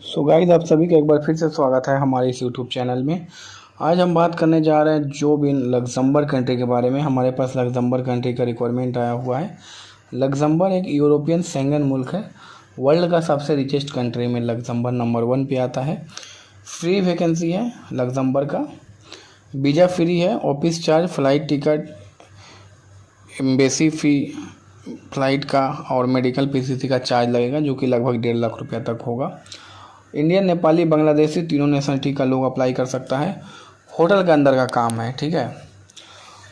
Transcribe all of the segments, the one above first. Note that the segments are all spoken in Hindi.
सो गाइस, आप सभी का एक बार फिर से स्वागत है हमारे इस यूट्यूब चैनल में। आज हम बात करने जा रहे हैं जॉब इन लग्जमबर्ग कंट्री के बारे में। हमारे पास लग्जमबर्ग कंट्री का रिक्वायरमेंट आया हुआ है। लग्जमबर्ग एक यूरोपियन शेंगन मुल्क है। वर्ल्ड का सबसे रिचेस्ट कंट्री में लग्जमबर्ग नंबर 1 पे आता है। फ्री वैकेंसी है लग्जमबर्ग का। वीज़ा फ्री है। Office charge, flight ticket, embassy fee flight का और मेडिकल पीसीसी का चार्ज लगेगा, जो कि लगभग 1.5 लाख रुपया तक होगा। इंडियन, नेपाली, बांग्लादेशी तीनों नेशनलिटी का लोग अप्लाई कर सकता है। होटल के अंदर का काम है, ठीक है।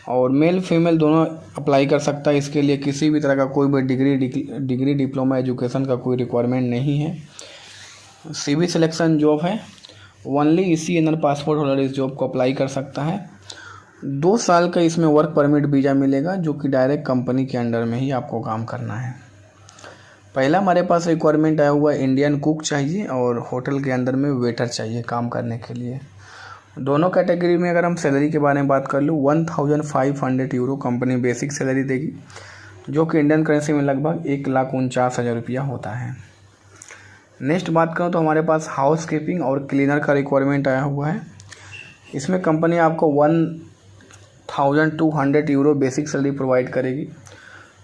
और मेल फीमेल दोनों अप्लाई कर सकता है। इसके लिए किसी भी तरह का कोई भी डिग्री डिप्लोमा एजुकेशन का कोई रिक्वायरमेंट नहीं है। सीवी सिलेक्शन जॉब है। ओनली इसी इनर पासपोर्ट होल्डर इस जॉब को अप्लाई कर सकता है। 2 साल का इसमें वर्क परमिट वीज़ा मिलेगा, जो कि डायरेक्ट कंपनी के अंडर में ही आपको काम करना है। पहला हमारे पास रिक्वायरमेंट आया हुआ इंडियन कुक चाहिए और होटल के अंदर में वेटर चाहिए काम करने के लिए। दोनों कैटेगरी में अगर हम सैलरी के बारे में बात कर लूँ, 1500 यूरो कंपनी बेसिक सैलरी देगी, जो कि इंडियन करेंसी में लगभग 1,49,000 रुपया होता है। नेक्स्ट बात करूँ तो हमारे पास हाउस कीपिंग और क्लीनर का रिक्वायरमेंट आया हुआ है। इसमें कंपनी आपको 1,200 यूरो बेसिक सैलरी प्रोवाइड करेगी,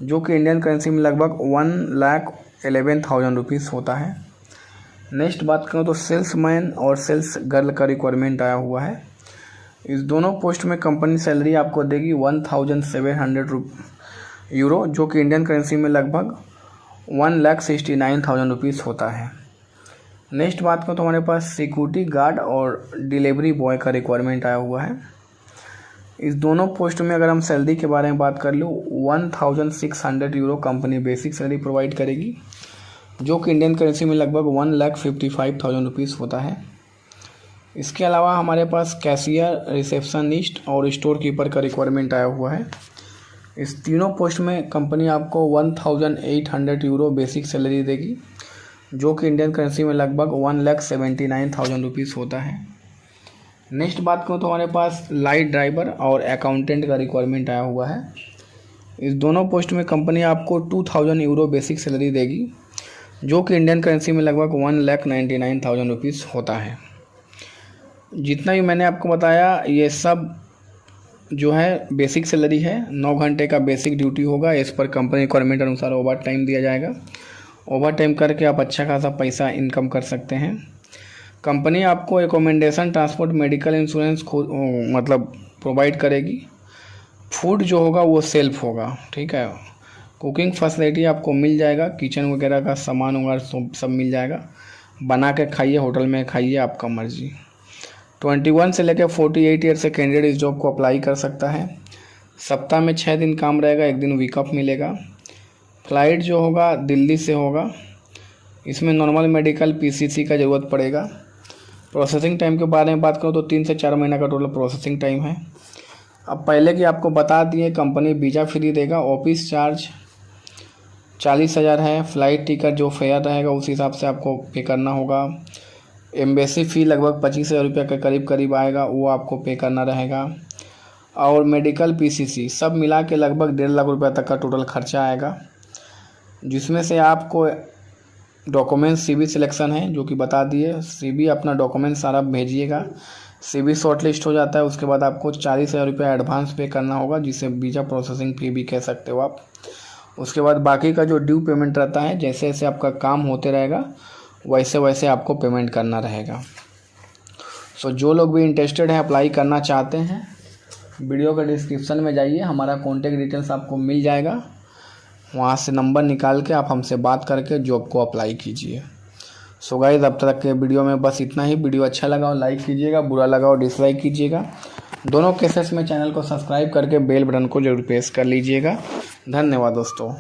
जो कि इंडियन करेंसी में लगभग 1,11,000 रुपीज़ होता है। नेक्स्ट बात करूँ तो सेल्समैन और सेल्स गर्ल का रिक्वायरमेंट आया हुआ है। इस दोनों पोस्ट में कंपनी सैलरी आपको देगी 1,700 यूरो, जो कि इंडियन करेंसी में लगभग 1,69,000 रुपीज़ होता है। नेक्स्ट बात करूँ तो हमारे पास सिक्योरिटी गार्ड और डिलीवरी बॉय का रिक्वायरमेंट आया हुआ है। इस दोनों पोस्ट में अगर हम सैलरी के बारे में बात कर लूँ, 1,600 euro company basic salary provide करेगी, जो कि इंडियन करेंसी में लगभग 1,55,000 रुपीज़ होता है। इसके अलावा हमारे पास कैशियर, रिसेप्शनिस्ट और स्टोर कीपर का रिक्वायरमेंट आया हुआ है। इस तीनों पोस्ट में कंपनी आपको 1,800 यूरो बेसिक सैलरी देगी, जो कि इंडियन करेंसी में लगभग 1,79,000 रुपीज़ होता है। नेक्स्ट बात करूँ तो हमारे पास लाइट ड्राइवर और अकाउंटेंट का रिक्वायरमेंट आया हुआ है। इस दोनों पोस्ट में कंपनी आपको 2,000 यूरो बेसिक सैलरी देगी, जो कि इंडियन करेंसी में लगभग 1,99,000 रुपीज़ होता है। जितना भी मैंने आपको बताया ये सब जो है बेसिक सैलरी है। 9 घंटे का बेसिक ड्यूटी होगा। इस पर कंपनी रिक्वायरमेंट अनुसार ओवर टाइम दिया जाएगा। ओवर टाइम करके आप अच्छा खासा पैसा इनकम कर सकते हैं। कंपनी आपको एकोमोडेशन, ट्रांसपोर्ट, मेडिकल इंश्योरेंस मतलब प्रोवाइड करेगी। फूड जो होगा वो सेल्फ होगा, ठीक है। कुकिंग फैसिलिटी आपको मिल जाएगा। किचन वगैरह का सामान वगैरह सब मिल जाएगा। बना के खाइए, होटल में खाइए, आपका मर्जी। 21 से लेकर 48 ईयर से कैंडिडेट इस जॉब को अप्लाई कर सकता है। सप्ताह में 6 दिन काम रहेगा, 1 दिन वीक ऑफ मिलेगा। फ्लाइट जो होगा दिल्ली से होगा। इसमें नॉर्मल मेडिकल पीसीसी का ज़रूरत पड़ेगा। प्रोसेसिंग टाइम के बारे में बात करूँ तो 3 से 4 महीना का टोटल प्रोसेसिंग टाइम है। अब पहले कि आपको बता दिए, कंपनी वीज़ा फ्री देगा। ऑफिस चार्ज 40,000 है। फ़्लाइट टिकट जो फेयर रहेगा उस हिसाब से आपको पे करना होगा। एम्बेसी फ़ी लगभग 25,000 रुपये के करीब आएगा, वो आपको पे करना रहेगा। और मेडिकल पीसीसी सब मिला के लगभग 1.5 लाख रुपये तक का टोटल खर्चा आएगा, जिसमें से आपको डॉक्यूमेंट सीवी सिलेक्शन है, जो कि बता दिए। सीवी अपना डॉक्यूमेंट सारा भेजिएगा। सीवी शॉर्टलिस्ट हो जाता है, उसके बाद आपको 40,000 रुपये एडवांस पे करना होगा, जिसे वीज़ा प्रोसेसिंग फ़ी भी कह सकते हो आप। उसके बाद बाकी का जो ड्यू पेमेंट रहता है, जैसे जैसे आपका काम होते रहेगा वैसे वैसे आपको पेमेंट करना रहेगा। सो जो लोग भी इंटरेस्टेड हैं, अप्लाई करना चाहते हैं, वीडियो के डिस्क्रिप्शन में जाइए, हमारा कॉन्टेक्ट डिटेल्स आपको मिल जाएगा। वहाँ से नंबर निकाल के आप हमसे बात करके जॉब को अप्लाई कीजिए। सो गाइस, अब तक के वीडियो में बस इतना ही। वीडियो अच्छा लगा हो लाइक कीजिएगा, बुरा लगा हो डिसलाइक कीजिएगा। दोनों केसेस में चैनल को सब्सक्राइब करके बेल बटन को जरूर प्रेस कर लीजिएगा। धन्यवाद दोस्तों।